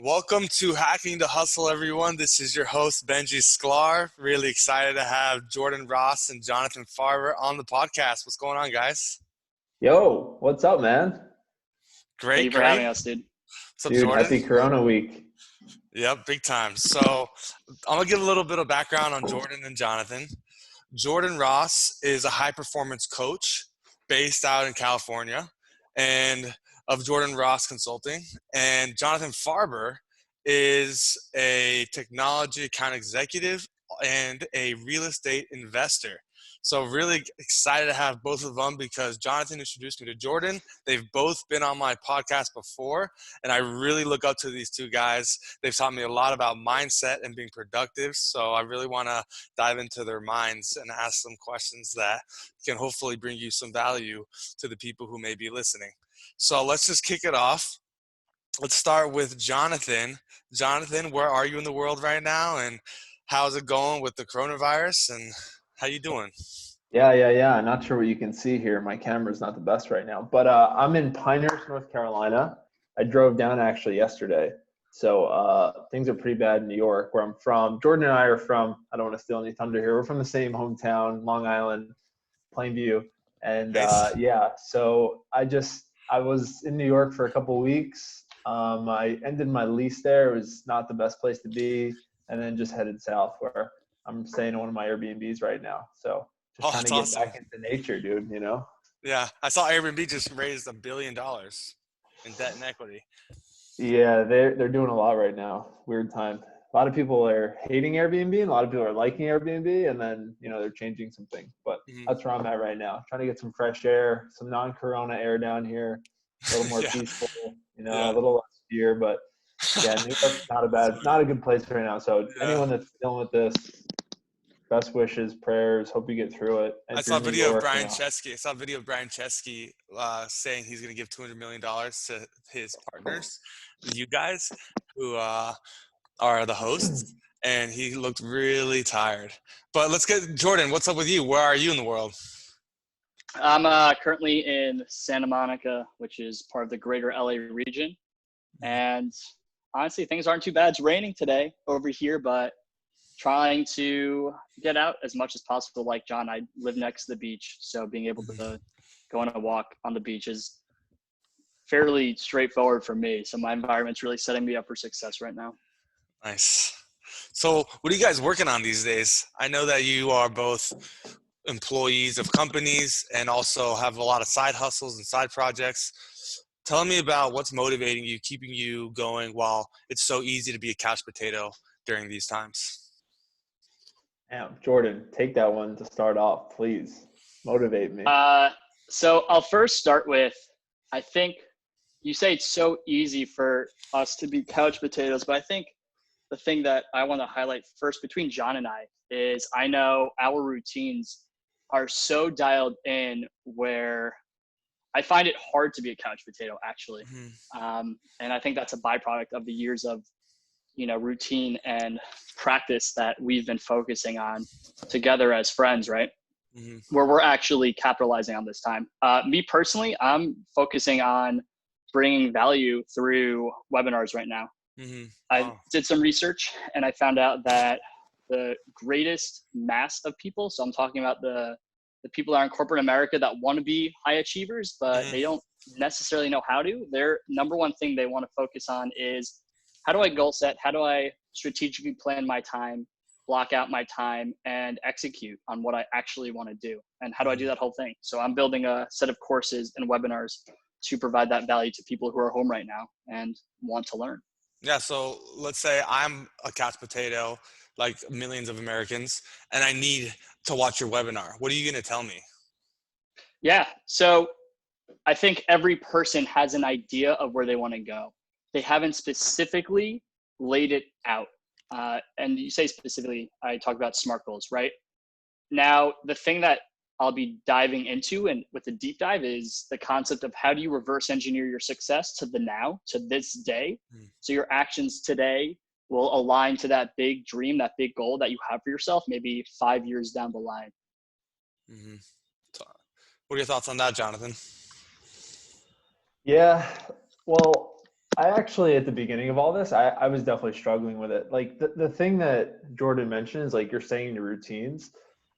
Welcome to Hacking the Hustle, everyone. This is your host, Benji Sklar. Really excited to have Jordan Ross and Jonathan Farber on the podcast. What's going on, guys? Yo, what's up, man? Thank Great, you for great. having us, dude. What's up, Dude, Jordan? happy Corona week. Yep, big time. So I'm going to give a little bit of background on Jordan and Jonathan. Jordan Ross is a high-performance coach based out in California and of Jordan Ross Consulting. And Jonathan Farber is a technology account executive and a real estate investor. So really excited to have both of them because Jonathan introduced me to Jordan. They've both been on my podcast before, and I really look up to these two guys. They've taught me a lot about mindset and being productive. So I really want to dive into their minds and ask some questions that can hopefully bring you some value to the people who may be listening. So let's just kick it off. Let's start with Jonathan. Jonathan, where are you in the world right now, and how's it going with the coronavirus, and how you doing? Yeah. Not sure what you can see here. My camera's not the best right now, but I'm in Pinehurst, North Carolina. I drove down actually yesterday. So things are pretty bad in New York, where I'm from. Jordan and I are from, I don't want to steal any thunder here. We're from the same hometown, Long Island, Plainview. And Nice. so I was in New York for a couple of weeks. I ended my lease there. It was not the best place to be. And then just headed south where I'm staying in one of my Airbnbs right now. So just Oh, trying that's to get awesome. back into nature, dude, you know? Yeah, I saw Airbnb just raised $1 billion in debt and equity. Yeah, they're doing a lot right now. Weird time. A lot of people are hating Airbnb and a lot of people are liking Airbnb, and then, they're changing some things. But Mhm. that's where I'm at right now. Trying to get some fresh air, some non-corona air down here, a little more Yeah, peaceful, a yeah, little less fear. But yeah, New York's not a good place right now. So yeah. anyone that's dealing with this, best wishes, prayers, hope you get through it. And I if you're saw a in New video of York, Brian Chesky. I saw a video of Brian Chesky saying he's going to give $200 million to his partners, you guys, who are the hosts, and he looked really tired. But let's get Jordan. What's up with you? Where are you in the world? I'm currently in Santa Monica, which is part of the greater LA region. And honestly, things aren't too bad. It's raining today over here, but trying to get out as much as possible. Like John, I live next to the beach, so being able to go on a walk on the beach is fairly straightforward for me. So my environment's really setting me up for success right now. Nice. So, what are you guys working on these days? I know that you are both employees of companies and also have a lot of side hustles and side projects. Tell me about what's motivating you, keeping you going while it's so easy to be a couch potato during these times. Damn, Jordan, take that one to start off, please. Motivate me. So I'll first start with, I think you say it's so easy for us to be couch potatoes, but I think the thing that I want to highlight first between John and I is I know our routines are so dialed in where I find it hard to be a couch potato actually. And I think that's a byproduct of the years of, routine and practice that we've been focusing on together as friends, right? Mm-hmm. Where we're actually capitalizing on this time. Me personally, I'm focusing on bringing value through webinars right now. Mm-hmm. I Wow. did some research and I found out that the greatest mass of people, so I'm talking about the people that are in corporate America that want to be high achievers, but they don't necessarily know how to. Their number one thing they want to focus on is, how do I goal set? How do I strategically plan my time, block out my time, and execute on what I actually want to do? And how do I do that whole thing? So I'm building a set of courses and webinars to provide that value to people who are home right now and want to learn. Yeah, so let's say I'm a couch potato, like millions of Americans, and I need to watch your webinar. What are you going to tell me? Yeah, so I think every person has an idea of where they want to go. They haven't specifically laid it out. And you say specifically, I talk about SMART goals, right? Now, the thing that I'll be diving into and with a deep dive is the concept of how do you reverse engineer your success to the now, to this day. So your actions today will align to that big dream, that big goal that you have for yourself, maybe 5 years down the line. Mm-hmm. So, what are your thoughts on that, Jonathan? Yeah, well, I actually, at the beginning of all this, I was definitely struggling with it. Like the thing that Jordan mentioned is like you're saying your routines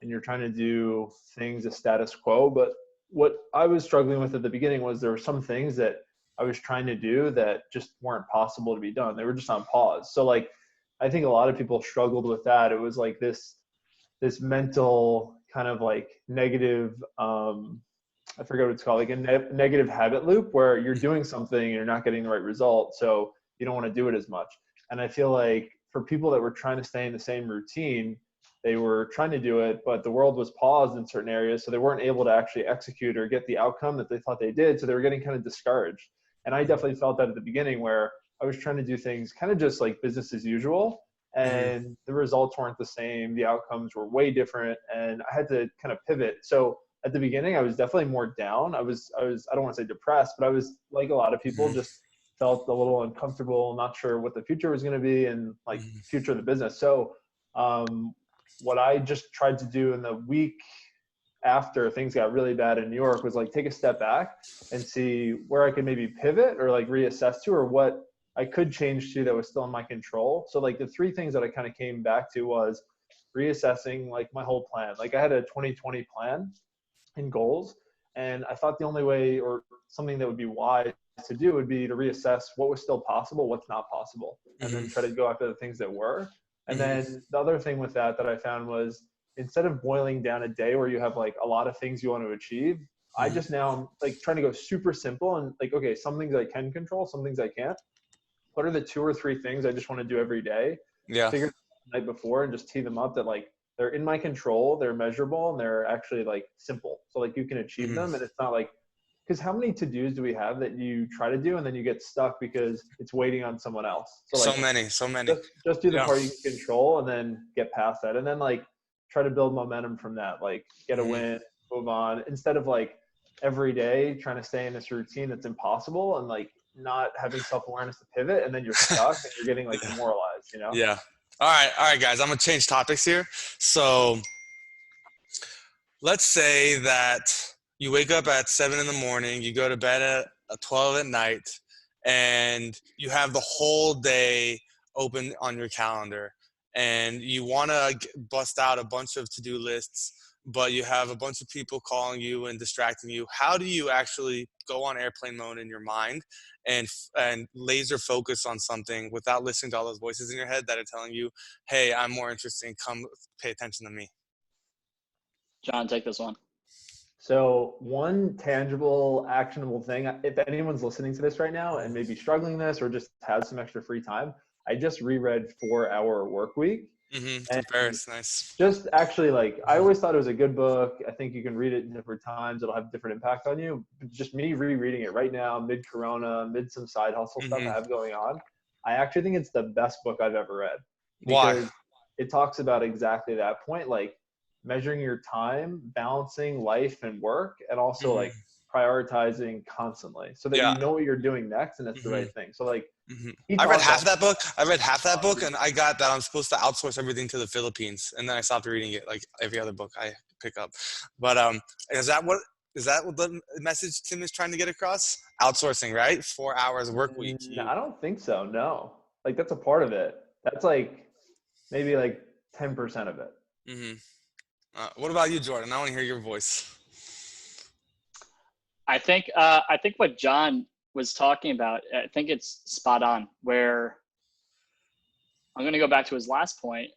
and you're trying to do things as status quo. But what I was struggling with at the beginning was there were some things that I was trying to do that just weren't possible to be done. They were just on pause. So like I think a lot of people struggled with that. It was like this mental kind of like negative I forget what it's called, like a negative habit loop where you're doing something and you're not getting the right result. So you don't want to do it as much. And I feel like for people that were trying to stay in the same routine, they were trying to do it, but the world was paused in certain areas. So they weren't able to actually execute or get the outcome that they thought they did. So they were getting kind of discouraged. And I definitely felt that at the beginning where I was trying to do things kind of just like business as usual. Mm-hmm. And the results weren't the same. The outcomes were way different. And I had to kind of pivot. So at the beginning, I was definitely more down. I don't want to say depressed, but I was like a lot of people, Mm-hmm. just felt a little uncomfortable, not sure what the future was going to be and like future of the business. So, what I just tried to do in the week after things got really bad in New York was like take a step back and see where I could maybe pivot or like reassess to, or what I could change to that was still in my control. So like the three things that I kind of came back to was reassessing like my whole plan. Like I had a 2020 plan and goals. And I thought the only way or something that would be wise to do would be to reassess what was still possible, what's not possible, and then try to go after the things that were. And Mm-hmm. then the other thing with that I found was instead of boiling down a day where you have like a lot of things you want to achieve, I Mm-hmm. just now am like trying to go super simple and like, okay, some things I can control, some things I can't. What are the two or three things I just want to do every day? Yeah. Figure the night before and just tee them up that like they're in my control, they're measurable, and they're actually like simple. So like you can achieve Mm-hmm. them, and it's not like because how many to dos do we have that you try to do and then you get stuck because it's waiting on someone else? So So like many, so many. just do the Yeah. part you can control and then get past that, and then like try to build momentum from that. Like get a Mm-hmm. win, move on instead of like every day trying to stay in this routine that's impossible and like not having self-awareness to pivot and then you're stuck and you're getting like demoralized, you know? Yeah. All right, guys. I'm gonna change topics here. So let's say that you wake up at 7 in the morning, you go to bed at 12 at night, and you have the whole day open on your calendar, and you want to bust out a bunch of to-do lists, but you have a bunch of people calling you and distracting you. How do you actually go on airplane mode in your mind and laser focus on something without listening to all those voices in your head that are telling you, hey, I'm more interesting, come pay attention to me? John, take this one. So one tangible, actionable thing, if anyone's listening to this right now and maybe struggling this or just has some extra free time, I just reread 4 Hour Work Week. Mm-hmm. And From Paris, nice. just actually like, I always thought it was a good book. I think you can read it in different times. It'll have different impact on you. But just me rereading it right now, mid-corona, mid some side hustle stuff I Mm-hmm. have going on, I actually think it's the best book I've ever read Why? because it talks about exactly that point. Like, measuring your time, balancing life and work, and also Mm-hmm. like prioritizing constantly so that Yeah. you know what you're doing next and it's the Mm-hmm. right thing. So like Mm-hmm. he I read talks half all that book. I read half that book, dude, and I got that I'm supposed to outsource everything to the Philippines, and then I stopped reading it, like every other book I pick up. But is that what the message Tim is trying to get across? Outsourcing, right? 4 hours work week. You. I don't think so. No, like that's a part of it. That's like maybe like 10% of it. Mm-hmm. What about you, Jordan? I want to hear your voice. I think what John was talking about, I think it's spot on. Where I'm going to go back to his last point.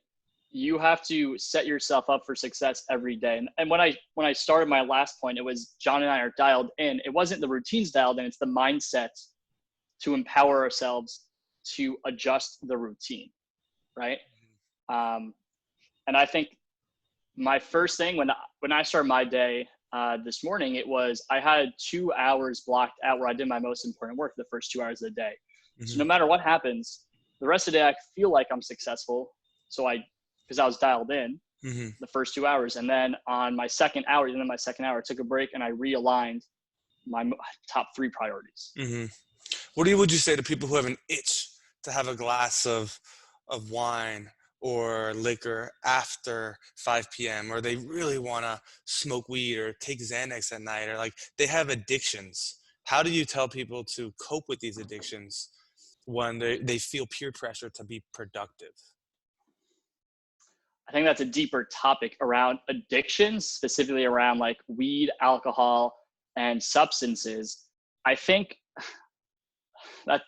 You have to set yourself up for success every day. And when I started my last point, it was John and I are dialed in. It wasn't the routines dialed in; it's the mindset to empower ourselves to adjust the routine, right? Um, and I think my first thing when I started my day this morning, it was I had 2 hours blocked out where I did my most important work the first 2 hours of the day. So Mm-hmm. no matter what happens, the rest of the day I feel like I'm successful. So because I was dialed in Mm-hmm. the first 2 hours, and then on my second hour, I took a break and I realigned my top three priorities. Mm-hmm. Would you say to people who have an itch to have a glass of wine or liquor after 5 p.m. or they really want to smoke weed or take Xanax at night or like they have addictions? How do you tell people to cope with these addictions when they feel peer pressure to be productive? I think that's a deeper topic around addiction, specifically around like weed, alcohol, and substances. I think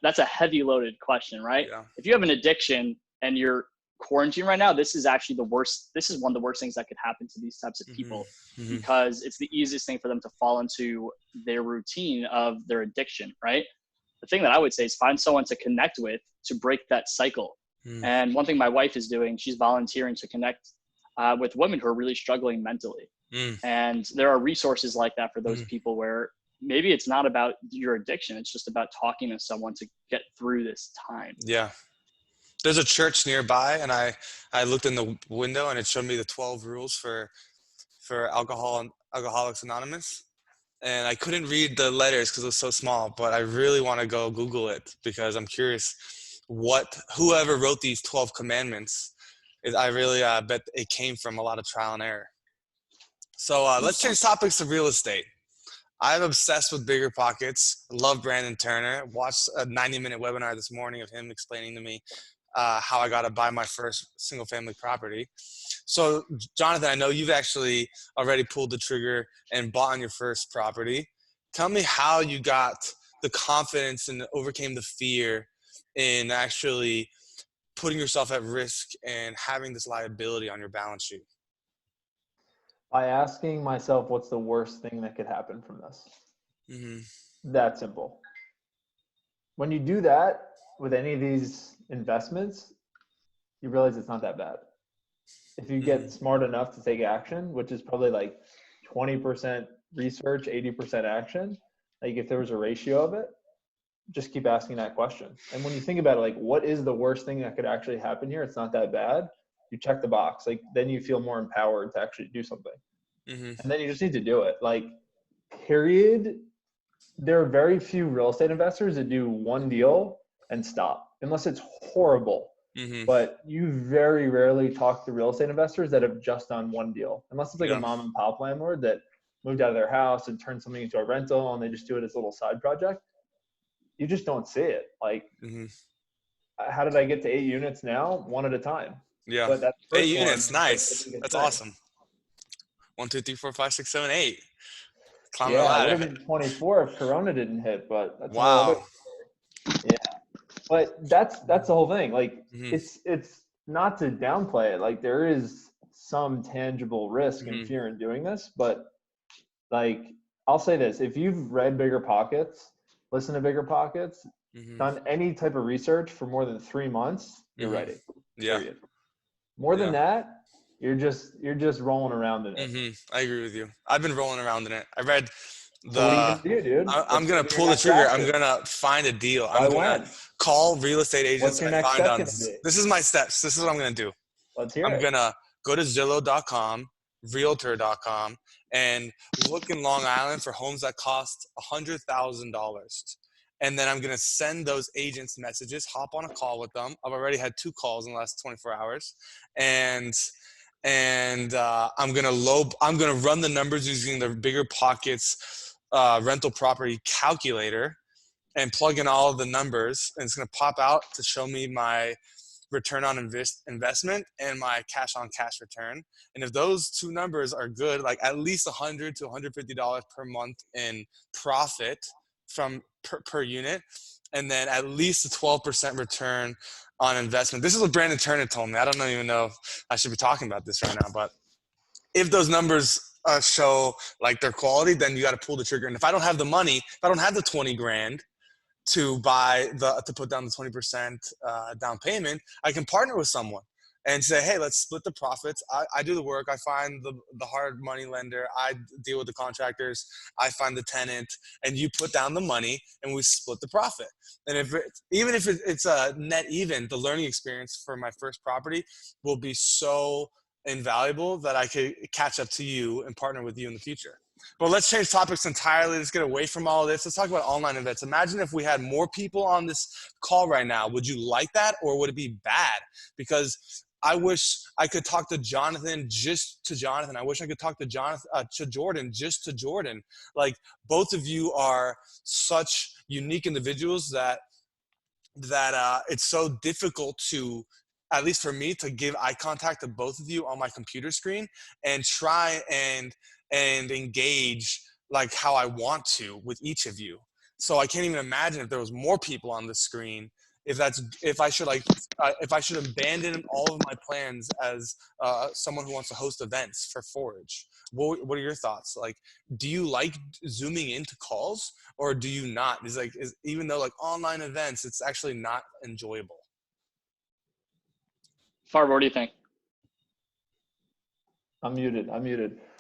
that's a heavy loaded question, right? Yeah. If you have an addiction and you're quarantined right now, this is actually the worst. This is one of the worst things that could happen to these types of people, because it's the easiest thing for them to fall into their routine of their addiction, right? The thing that I would say is find someone to connect with to break that cycle. And one thing my wife is doing, she's volunteering to connect with women who are really struggling mentally. And there are resources like that for those people where maybe it's not about your addiction. It's just about talking to someone to get through this time. Yeah. There's a church nearby, and I looked in the window and it showed me the 12 rules for Alcoholics Anonymous. And I couldn't read the letters because it was so small, but I really want to go Google it because I'm curious whoever wrote these 12 commandments is. I really bet it came from a lot of trial and error. So let's change topics to real estate. I'm obsessed with Bigger Pockets. Love Brandon Turner. Watched a 90-minute webinar this morning of him explaining to me how I got to buy my first single family property. So Jonathan, I know you've actually already pulled the trigger and bought on your first property. Tell me how you got the confidence and overcame the fear in actually putting yourself at risk and having this liability on your balance sheet. By asking myself, what's the worst thing that could happen from this? That simple. When you do that with any of these investments, you realize it's not that bad. If you get smart enough to take action, which is probably like 20% research, 80% action, like if there was a ratio of it, just keep asking that question. And when you think about it, like, what is the worst thing that could actually happen here? It's not that bad. You check the box. Like, then you feel more empowered to actually do something. And then you just need to do it. Like, period. There are very few real estate investors that do one deal and stop, unless it's horrible. But you very rarely talk to real estate investors that have just done one deal, unless it's like a mom and pop landlord that moved out of their house and turned something into a rental and they just do it as a little side project. You just don't see it. Like, how did I get to 8 units now? One at a time. Yeah. But that 8 units. Nice. That's thing. awesome. 1, 2, 3, 4, 5, 6, 7, 8. Climbing the Yeah, ladder. it would have been 24 if Corona didn't hit, but that's wow. Yeah. But that's the whole thing. Like, it's not to downplay it. Like, there is some tangible risk and fear in doing this, but like, I'll say this: if you've read Bigger Pockets, listen to Bigger Pockets, done any type of research for more than 3 months, you're ready. Yeah. Period. More than that, you're just rolling around in it. I agree with you. I've been rolling around in it. I read So what are you gonna do, dude? I'm gonna pull the trigger. I'm gonna find a deal. I'm gonna call real estate agents I find on. This is my steps. This is what I'm gonna do. Let's hear it. I'm gonna go to Zillow.com, Realtor.com, and look in Long Island for homes that cost $100,000. And then I'm gonna send those agents messages, hop on a call with them. I've already had 2 calls in the last 24 hours, and I'm gonna run the numbers using the Bigger Pockets rental property calculator and plug in all of the numbers, and it's going to pop out to show me my return on investment and my cash on cash return. And if those 2 numbers are good, like at least $100 to $150 per month in profit from per unit, and then at least a 12% return on investment. This is what Brandon Turner told me. I don't even know if I should be talking about this right now, but if those numbers show like their quality, then you got to pull the trigger. And if I don't have the money, if I don't have the 20 grand to put down the 20% down payment, I can partner with someone and say, hey, let's split the profits. I do the work. I find the hard money lender. I deal with the contractors. I find the tenant, and you put down the money and we split the profit. And even if it's a net even, the learning experience for my first property will be so invaluable that I could catch up to you and partner with you in the future. But let's change topics entirely. Let's get away from all of this. Let's talk about online events. Imagine if we had more people on this call right now. Would you like that, or would it be bad? Because I wish I could talk to Jonathan just to Jonathan. I wish I could talk to Jordan just to Jordan. Like, both of you are such unique individuals that that it's so difficult to, at least for me, to give eye contact to both of you on my computer screen and try and engage like how I want to with each of you. So I can't even imagine if there was more people on the screen, if I should abandon all of my plans as someone who wants to host events for Forage. What are your thoughts? Like, do you like zooming into calls, or do you not? Even though like online events, it's actually not enjoyable. Farber, what do you think? I'm muted.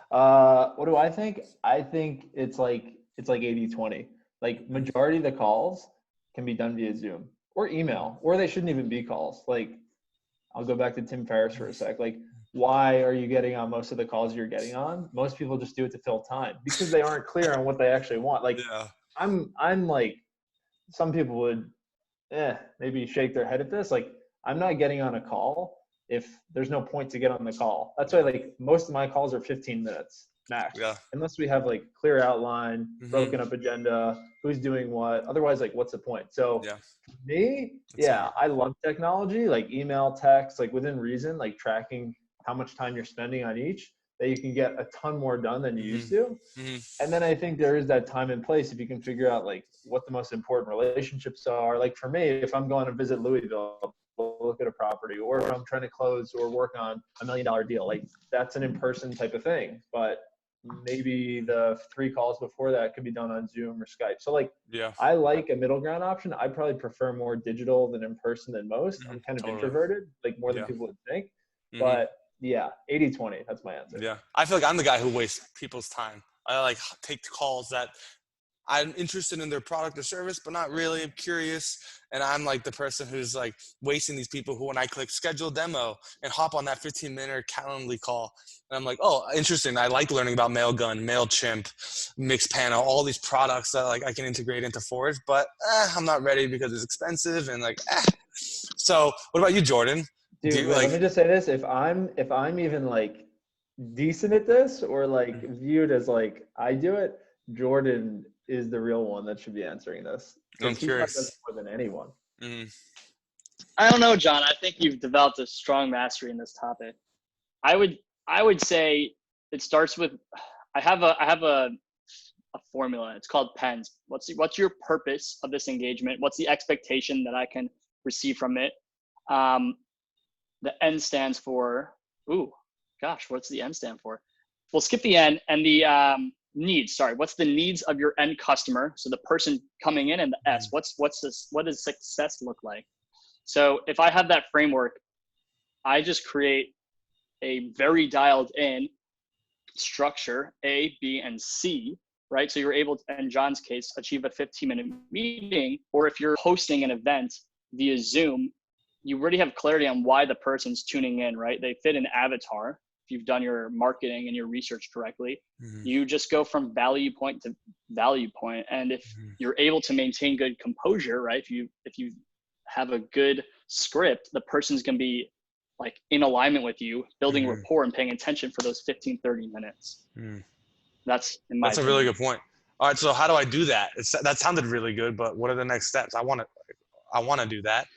What do I think? I think it's like 80-20. Like majority of the calls can be done via Zoom or email, or they shouldn't even be calls. Like I'll go back to Tim Ferriss for a sec. Like, why are you getting on most of the calls you're getting on? Most people just do it to fill time because they aren't clear on what they actually want. Like Yeah. I'm like, some people would maybe shake their head at this. Like, I'm not getting on a call if there's no point to get on the call. That's why like most of my calls are 15 minutes max. Yeah. Unless we have like clear outline, Mhm. broken up agenda, who's doing what. Otherwise, like, what's the point? So Yeah. me, I love technology, like email, text, like within reason, like tracking how much time you're spending on each, that you can get a ton more done than you used to. And then I think there is that time and place if you can figure out like what the most important relationships are. Like for me, if I'm going to visit Louisville, look at a property, or if I'm trying to close or work on $1 million deal, like that's an in-person type of thing. But maybe the 3 calls before that could be done on Zoom or Skype. So like, Yeah. I like a middle ground option. I probably prefer more digital than in person than most. I'm kind of introverted, like more than people would think. But yeah, 80-20, that's my answer. Yeah. I feel like I'm the guy who wastes people's time. I like take calls that I'm interested in their product or service, but not really. I'm curious. And I'm like the person who's like wasting these people who, when I click schedule demo and hop on that 15-minute Calendly call, and I'm like, oh, interesting. I like learning about Mailgun, MailChimp, Mixpanel, all these products that like I can integrate into Forage, but I'm not ready because it's expensive and like, So what about you, Jordan? Dude, let me just say this. If I'm even like decent at this, or like viewed as like I do it, Jordan is the real one that should be answering this. I'm He probably does curious. it more than anyone. I don't know, John. I think you've developed a strong mastery in this topic. I would say it starts with I have a formula. It's called PENS. What's your purpose of this engagement? What's the expectation that I can receive from it? The N stands for, what's the N stand for? We'll skip the N, and the needs. Sorry, what's the needs of your end customer? So the person coming in, and the S. What does success look like? So if I have that framework, I just create a very dialed in structure, A, B, and C, right? So you're able to, in John's case, achieve a 15-minute meeting. Or if you're hosting an event via Zoom, you already have clarity on why the person's tuning in, right? They fit an avatar. If you've done your marketing and your research correctly, you just go from value point to value point. And if you're able to maintain good composure, right? If you have a good script, the person's going to be like in alignment with you, building rapport and paying attention for those 15, 30 minutes. That's a really good point. All right. So how do I do that? That sounded really good, but what are the next steps? I want to do that.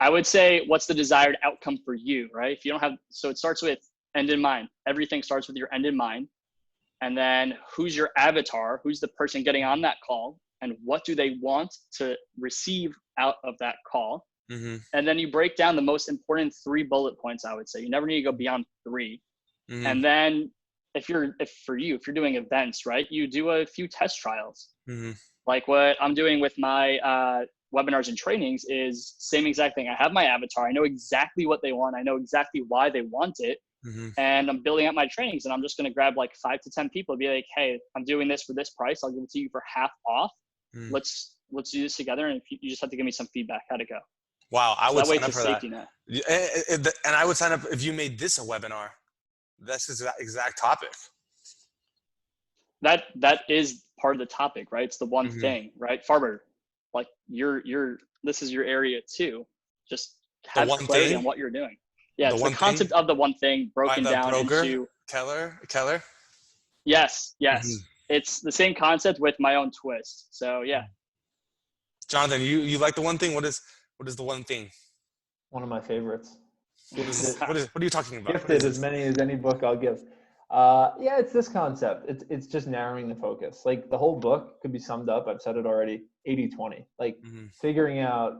I would say, what's the desired outcome for you, right? If you don't have, so it starts with end in mind. Everything starts with your end in mind. And then who's your avatar? Who's the person getting on that call? And what do they want to receive out of that call? And then you break down the most important 3 bullet points, I would say. You never need to go beyond 3. And then if you're doing events, right, you do a few test trials. Like what I'm doing with my webinars and trainings is same exact thing. I have my avatar. I know exactly what they want. I know exactly why they want it. And I'm building out my trainings, and I'm just going to grab like 5 to 10 people and be like, hey, I'm doing this for this price. I'll give it to you for half off. Let's do this together. And you just have to give me some feedback. How'd it go? Wow. I would sign up for that. Net. And I would sign up if you made this a webinar. That's the exact topic. That is part of the topic, right? It's the one thing, right? Farber, like this is your area too. Just have clarity on what you're doing. Yeah, it's the concept of the one thing broken down into Keller. Yes. It's the same concept with my own twist. So yeah. Jonathan, you like the one thing? What is the one thing? One of my favorites. Gifted, What are you talking about? What is gifted as this? many as any book I'll give. Yeah, it's this concept. It's just narrowing the focus. Like the whole book could be summed up, I've said it already, 80-20. Like Mm-hmm. figuring out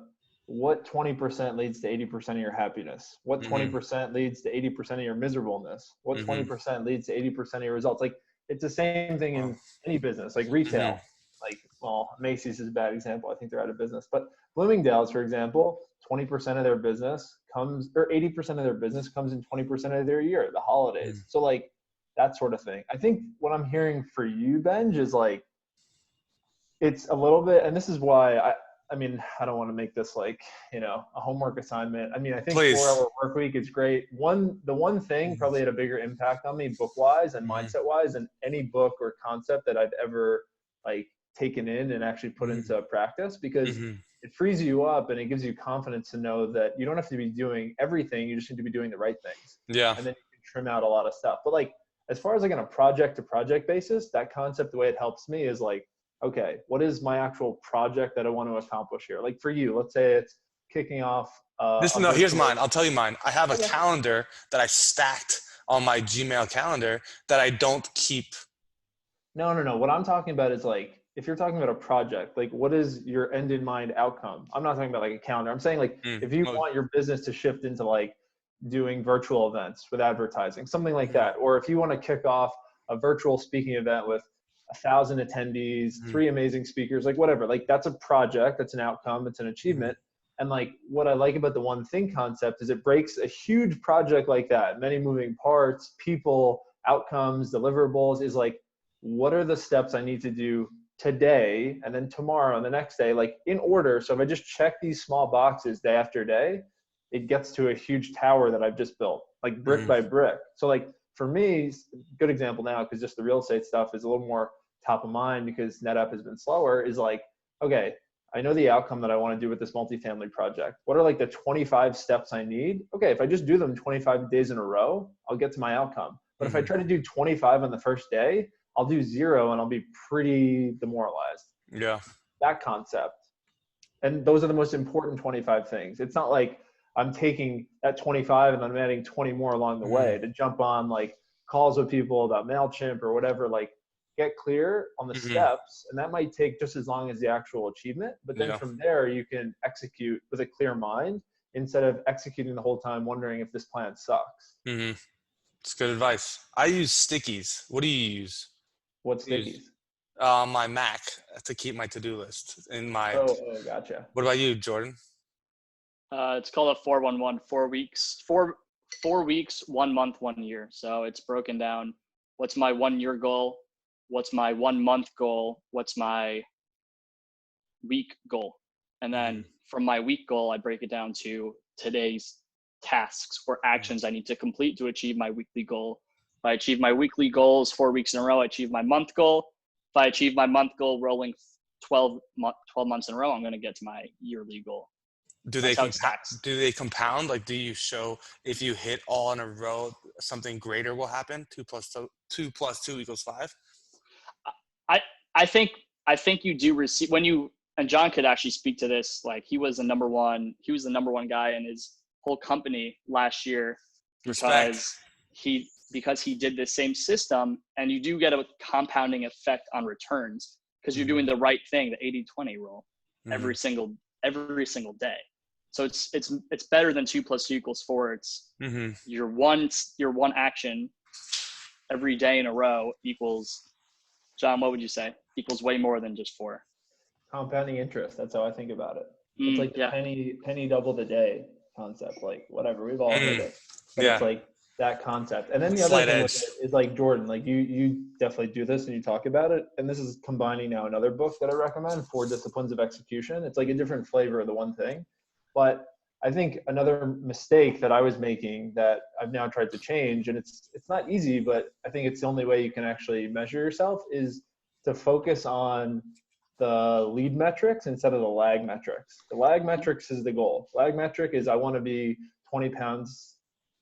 what 20% leads to 80% of your happiness, what Mm-hmm. 20% leads to 80% of your miserableness, what Mm-hmm. 20% leads to 80% of your results. Like it's the same thing Wow. in any business, like Mm-hmm. retail. Like, well, Macy's is a bad example. I think they're out of business. But Bloomingdale's, for example, 20% of their business comes, or 80% of their business comes in 20% of their year, the Mm-hmm. holidays. So like that sort of thing. I think what I'm hearing for you, Benj, is like it's a little bit, and this is why I mean, I don't want to make this like, a homework assignment. I mean, I think Please. 4-hour work week is great. The one thing Mm-hmm. probably had a bigger impact on me book wise and Mm-hmm. mindset wise than any book or concept that I've ever like taken in and actually put into practice, because Mm-hmm. it frees you up and it gives you confidence to know that you don't have to be doing everything. You just need to be doing the right things. Yeah. And then you can trim out a lot of stuff. But like, as far as like on a project to project basis, that concept, the way it helps me is like, okay, what is my actual project that I want to accomplish here? Like for you, let's say it's kicking off a No, here's virtual. mine. I'll tell you mine. I have a Okay. calendar that I stacked on my Gmail calendar that I don't keep. No. What I'm talking about is like, if you're talking about a project, like what is your end in mind outcome? I'm not talking about like a calendar. I'm saying like, if you Oh, want your business to shift into like doing virtual events with advertising, something like that. Or if you want to kick off a virtual speaking event with 1,000 attendees, 3 amazing speakers, like whatever, like that's a project, that's an outcome, it's an achievement. And like what I like about the one thing concept is it breaks a huge project like that, many moving parts, people, outcomes, deliverables, is like, what are the steps I need to do today and then tomorrow and the next day, like in order. So if I just check these small boxes day after day, it gets to a huge tower that I've just built, like brick by brick. So like for me, good example now, because just the real estate stuff is a little more top of mind because NetApp has been slower, is like, okay, I know the outcome that I want to do with this multifamily project. What are like the 25 steps I need? Okay, if I just do them 25 days in a row, I'll get to my outcome. But if I try to do 25 on the first day, I'll do 0 and I'll be pretty demoralized. yeah. That concept. And those are the most important 25 things. It's not like I'm taking that 25 and I'm adding 20 more along the way to jump on like calls with people about MailChimp or whatever. Like get clear on the steps, and that might take just as long as the actual achievement. But then Yeah. from there, you can execute with a clear mind instead of executing the whole time wondering if this plan sucks. It's good advice. I use stickies. What do you use? What Use stickies? my Mac to keep my to-do list in mind. Oh, gotcha. What about you, Jordan? It's called a 411, 4 weeks, 4 weeks, 1 month, 1 year. So it's broken down. What's my 1 year goal? What's my 1 month goal? What's my week goal? And then from my week goal, I break it down to today's tasks or actions I need to complete to achieve my weekly goal. If I achieve my weekly goals 4 weeks in a row, I achieve my month goal. If I achieve my month goal rolling 12 months in a row, I'm going to get to my yearly goal. Do they That's how it's compound? taxed. Do they compound? Like, do you show if you hit all in a row, something greater will happen? 2 plus 2 equals 5. I think you do receive when you, and John could actually speak to this. Like he was the number one guy in his whole company last year Respect. because he did the same system, and you do get a compounding effect on returns because you're doing the right thing, the 80-20 rule, every single day. So it's better than 2 plus 2 equals 4. It's your one action every day in a row equals, John, what would you say? Equals way more than just 4. Compounding interest. That's how I think about it. It's like the Yeah. penny double the day concept. Like whatever, we've all heard it, but Yeah. it's like that concept. And then the other Slight thing edge. with it is like Jordan, like you definitely do this and you talk about it. And this is combining now another book that I recommend, 4 Disciplines of Execution. It's like a different flavor of the one thing, but I think another mistake that I was making that I've now tried to change, and it's not easy, but I think it's the only way you can actually measure yourself, is to focus on the lead metrics instead of the lag metrics. The lag metrics is the goal. Lag metric is I want to be 20 pounds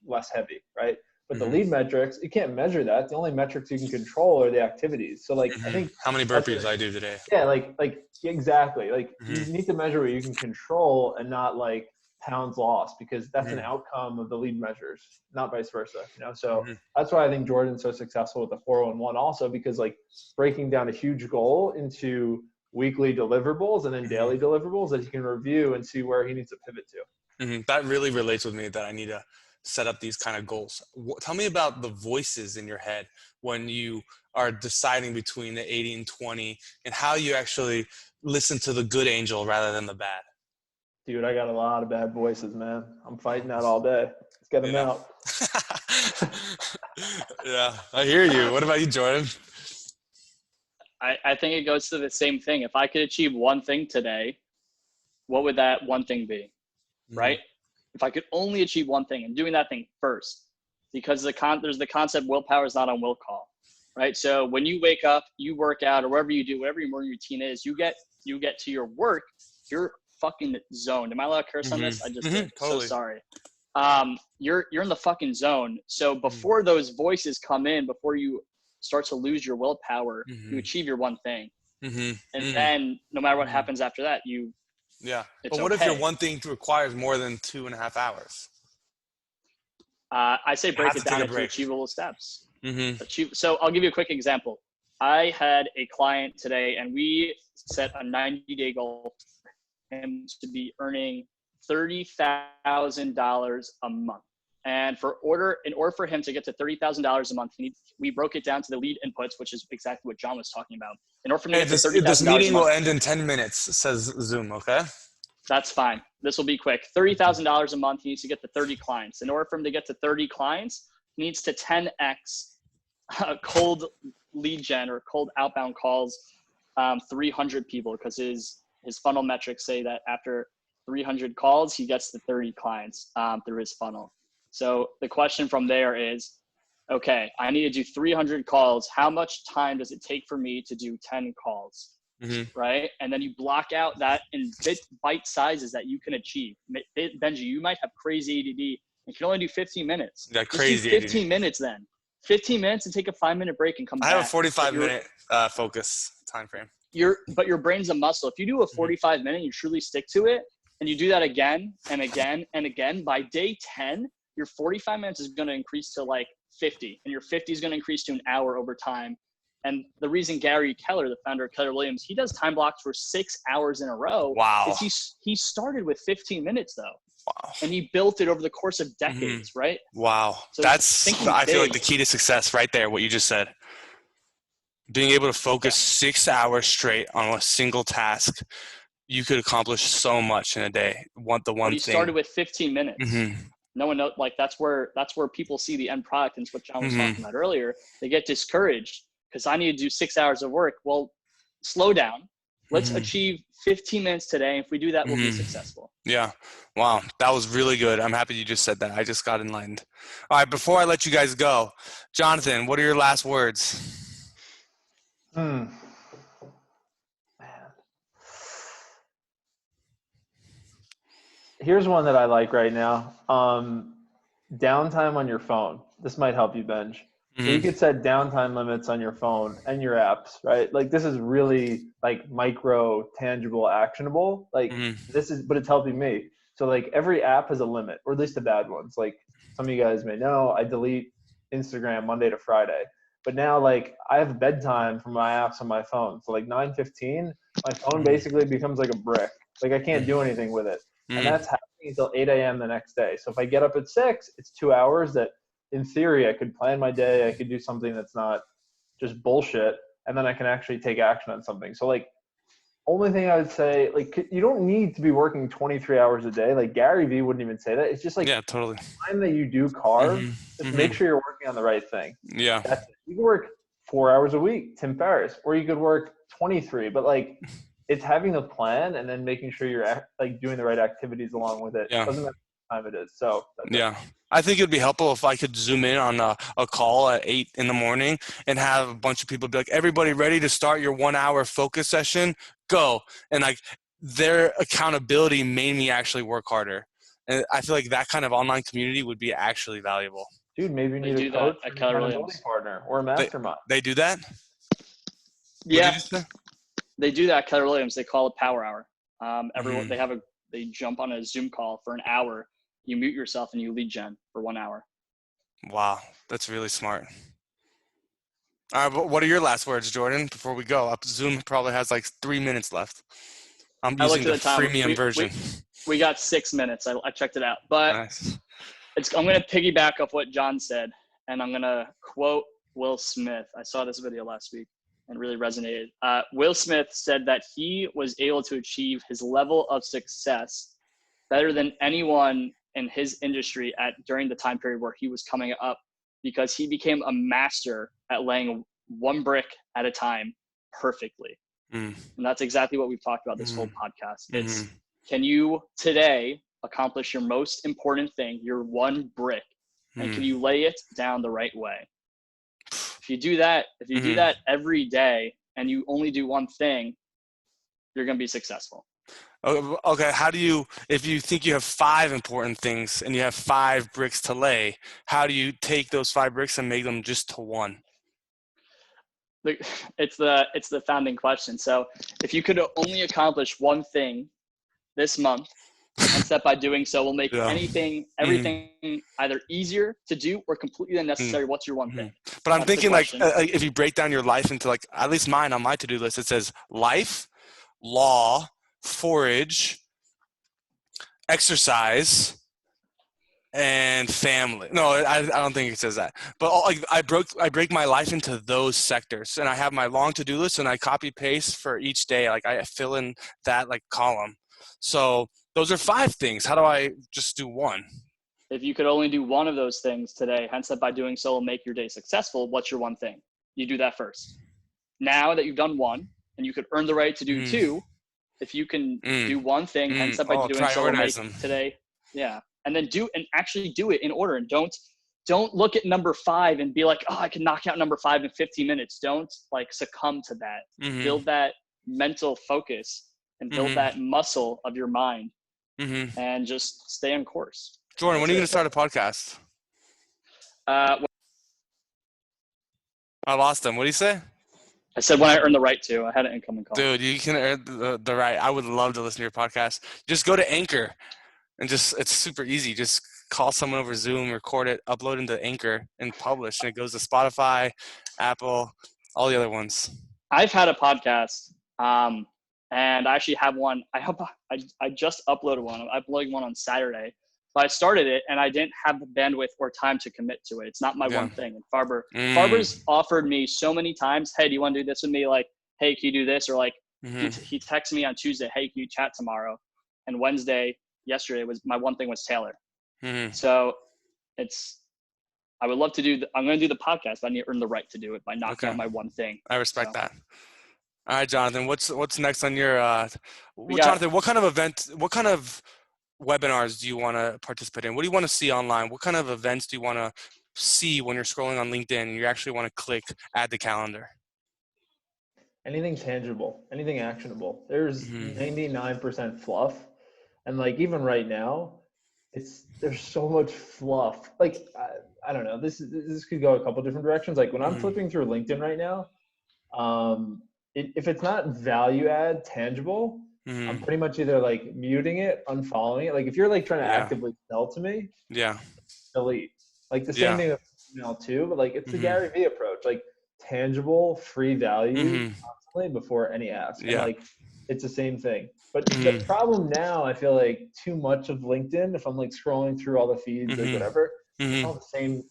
less heavy, right? But the lead metrics, you can't measure that. The only metrics you can control are the activities. So like, I think How many burpees I do today? yeah, like exactly. Like you Mm-hmm. need to measure what you can control and not like pounds lost, because that's an outcome of the lead measures, not vice versa. So that's why I think Jordan's so successful with the 411 also, because like breaking down a huge goal into weekly deliverables and then daily deliverables that he can review and see where he needs to pivot to. That really relates with me, that I need to set up these kind of goals. Tell me about the voices in your head when you are deciding between the 80 and 20, and how you actually listen to the good angel rather than the bad. Dude, I got a lot of bad voices, man. I'm fighting that all day. Let's get them out. Yeah, I hear you. What about you, Jordan? I think it goes to the same thing. If I could achieve one thing today, what would that one thing be? Right? If I could only achieve one thing, and doing that thing first, because there's the concept willpower is not on will call, right? So when you wake up, you work out, or whatever you do, whatever your morning routine is, you get to your work, you're fucking zoned. Am I allowed to curse on this? I just did. Totally. So sorry. You're in the fucking zone. So before those voices come in, before you start to lose your willpower, you achieve your one thing. And then no matter what happens after that, but what if your one thing requires more than 2.5 hours? I say break it down into achievable steps. So I'll give you a quick example. I had a client today, and we set a 90-day goal for him to be earning $30,000 a month. And in order for him to get to $30,000 a month, we broke it down to the lead inputs, which is exactly what John was talking about. In order for him to get to $30,000 this meeting will end in 10 minutes, says Zoom, okay? That's fine. This will be quick. $30,000 a month, he needs to get to 30 clients. In order for him to get to 30 clients, he needs to 10x cold lead gen or cold outbound calls, 300 people, because his funnel metrics say that after 300 calls, he gets to 30 clients through his funnel. So the question from there is, okay, I need to do 300 calls. How much time does it take for me to do 10 calls? Right? And then you block out that in bite sizes that you can achieve. Benji, you might have crazy ADD and can only do 15 minutes. Yeah, crazy. Just do 15 minutes then. 15 minutes and take a 5-minute break and come back. I have a 45-minute focus time frame. But your brain's a muscle. If you do a 45-minute, you truly stick to it, and you do that again and again and again, by day 10, your 45 minutes is going to increase to like 50, and your 50 is going to increase to an hour over time. And the reason Gary Keller, the founder of Keller Williams, he does time blocks for 6 hours in a row. Wow. Is he started with 15 minutes though. Wow. And he built it over the course of decades, right? Wow. So I feel like the key to success right there, what you just said. Being able to focus 6 hours straight on a single task, you could accomplish so much in a day. He started with 15 minutes. No one knows, like that's where people see the end product, and it's what John was talking about earlier. They get discouraged because I need to do 6 hours of work. Well, slow down. Let's achieve 15 minutes today. If we do that, we'll be successful. Yeah. Wow. That was really good. I'm happy you just said that. I just got enlightened. All right. Before I let you guys go, Jonathan, what are your last words? Man. Here's one that I like right now. Downtime on your phone. This might help you, Benj. So you could set downtime limits on your phone and your apps, right? Like this is really like micro, tangible, actionable. Like but it's helping me. So like every app has a limit, or at least the bad ones. Like some of you guys may know, I delete Instagram Monday to Friday. But now like I have bedtime for my apps on my phone. So like 9:15, my phone basically becomes like a brick. Like I can't do anything with it. And that's happening until 8 a.m. the next day. So if I get up at 6, it's 2 hours that in theory I could plan my day. I could do something that's not just bullshit. And then I can actually take action on something. So like only thing I would say, like you don't need to be working 23 hours a day. Like Gary Vee wouldn't even say that. It's just like totally. The time that you do carve, just make sure you're working on the right thing. Yeah. That's it. You can work 4 hours a week, Tim Ferriss, or you could work 23, but like it's having a plan and then making sure you're like doing the right activities along with it. Yeah. Doesn't matter what time it is. So yeah. I think it'd be helpful if I could zoom in on a call at 8 in the morning and have a bunch of people be like, everybody ready to start your 1 hour focus session? Go. And like their accountability made me actually work harder. And I feel like that kind of online community would be actually valuable. Dude, maybe you They need do a that coach at or an Keller accountability Williams. partner or a They mastermind. they do that? What did Yeah, you say? they do that at Keller Williams. They call it Power Hour. Everyone Mhm. they jump on a Zoom call for an hour. You mute yourself and you lead gen for 1 hour. Wow, that's really smart. All right, what are your last words, Jordan, before we go? Zoom probably has like 3 minutes left. I'm I using looked the at the time. freemium version. We got 6 minutes. I checked it out, but Nice. I'm going to piggyback off what John said, and I'm going to quote Will Smith. I saw this video last week and really resonated. Will Smith said that he was able to achieve his level of success better than anyone in his industry during the time period where he was coming up, because he became a master at laying one brick at a time perfectly. Mm. And that's exactly what we've talked about this whole Mm. podcast. Mhm. It's, can you today accomplish your most important thing, your one brick, and can Mm. you lay it down the right way? If you do that Mhm. every day and you only do one thing, you're going to be successful. Okay, how do you, if you think you have 5 important things and you have 5 bricks to lay, how do you take those 5 bricks and make them just to one? It's the founding question. So if you could only accomplish one thing this month, and step by doing so will make Yeah. everything either easier to do or completely unnecessary. Mm. What's your one Mhm. thing? But I'm That's the thinking like question. if you break down your life into like, at least mine on my to-do list, it says life, law, forage, exercise, and family. No, I don't think it says that. But like I break my life into those sectors, and I have my long to-do list, and I copy paste for each day. Like I fill in that like column. So those are 5 things. How do I just do one? If you could only do one of those things today, hence that by doing so will make your day successful, what's your one thing? You do that first. Now that you've done one and you could earn the right to do Mm, two, if you can mm, do one thing, hence that by Oh, doing so will prioritize make them. today, yeah. And then actually do it in order, and don't look at number 5 and be like, oh, I can knock out number 5 in 15 minutes. Don't like succumb to that. Mm-hmm. Build that mental focus and build Mm-hmm. that muscle of your mind, Mm-hmm. and just stay on course. Jordan, when That's are you going it. to start a podcast? Uh, I lost him. What do you say? I said when I earned the right to. I had an incoming call. Dude, you can earn the right. I would love to listen to your podcast. Just go to Anchor and it's super easy. Just call someone over Zoom, record it, upload into Anchor, and publish. And it goes to Spotify, Apple, all the other ones. I've had a podcast, and I actually have one. I just uploaded one. I'm uploading one on Saturday. But I started it, and I didn't have the bandwidth or time to commit to it. It's not my Yeah. one thing. And Farber's Mm. offered me so many times, hey, do you want to do this with me? Like, hey, can you do this? Or like, Mm-hmm. he texted me on Tuesday, hey, can you chat tomorrow? And yesterday was my one thing was Taylor. Mm-hmm. So I would love to I'm going to do the podcast, but I need to earn the right to do it by knocking out my one thing. I respect So that. All right, Jonathan. What's next on your? we got Jonathan, what kind of event? What kind of webinars do you want to participate in? What do you want to see online? What kind of events do you want to see when you're scrolling on LinkedIn and you actually want to click add to calendar? Anything tangible, anything actionable. There's Mm-hmm. 99% fluff. And like even right now, there's so much fluff. Like I don't know. This could go a couple different directions. Like when I'm Mm-hmm. flipping through LinkedIn right now, if it's not value add tangible, Mm-hmm. I'm pretty much either like muting it, unfollowing it. Like if you're like trying to actively sell to me, Yeah. delete. Like the same Yeah. thing with email too, but like it's the Mm-hmm. Gary Vee approach, like tangible, free value Mm-hmm. constantly before any ask. And Yeah. like it's the same thing. But the Mm-hmm. problem now, I feel like too much of LinkedIn, if I'm like scrolling through all the feeds, like Mm-hmm. whatever, it's Mm-hmm.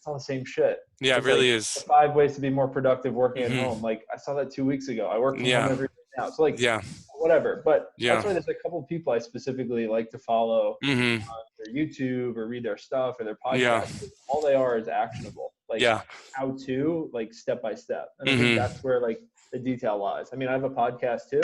all the same shit. Yeah, it It's really like is. the 5 ways to be more productive working at Mm-hmm. home. Like I saw that 2 weeks ago. I work from home Yeah. every day now. So like Yeah. whatever. But Yeah. that's why there's a couple of people I specifically like to follow Mm-hmm. on their YouTube or read their stuff or their Yeah. podcast. All they are is actionable. Like Yeah. how to, like step by step. And I Mm-hmm. think that's where like the detail lies. I mean, I have a podcast too.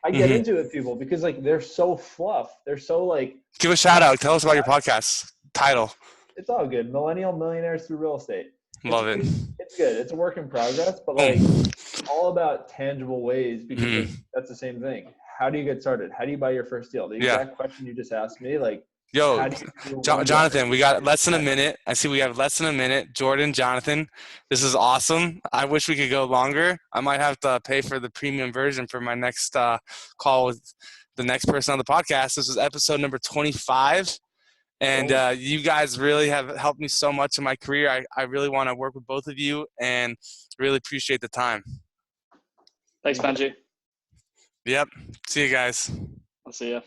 I get Mm-hmm. into it with people because like they're so fluff. They're so like Give a shout out. Tell us about your podcast title. it's all good. Millennial millionaires through real estate. Love it. It's good. It's a work in progress, but like it's all about tangible ways because like, that's the same thing. How do you get started? How do you buy your first deal? The exact question you just asked me, like Yo, How do you run Jonathan, we got less than a that? minute. I see we have less than a minute. Jordan, Jonathan, this is awesome. I wish we could go longer. I might have to pay for the premium version for my next call with the next person on the podcast. This is episode number 25. And Oh, you guys really have helped me so much in my career. I really want to work with both of you and really appreciate the time. Thanks, Benji. Yep. See you guys. I'll see you.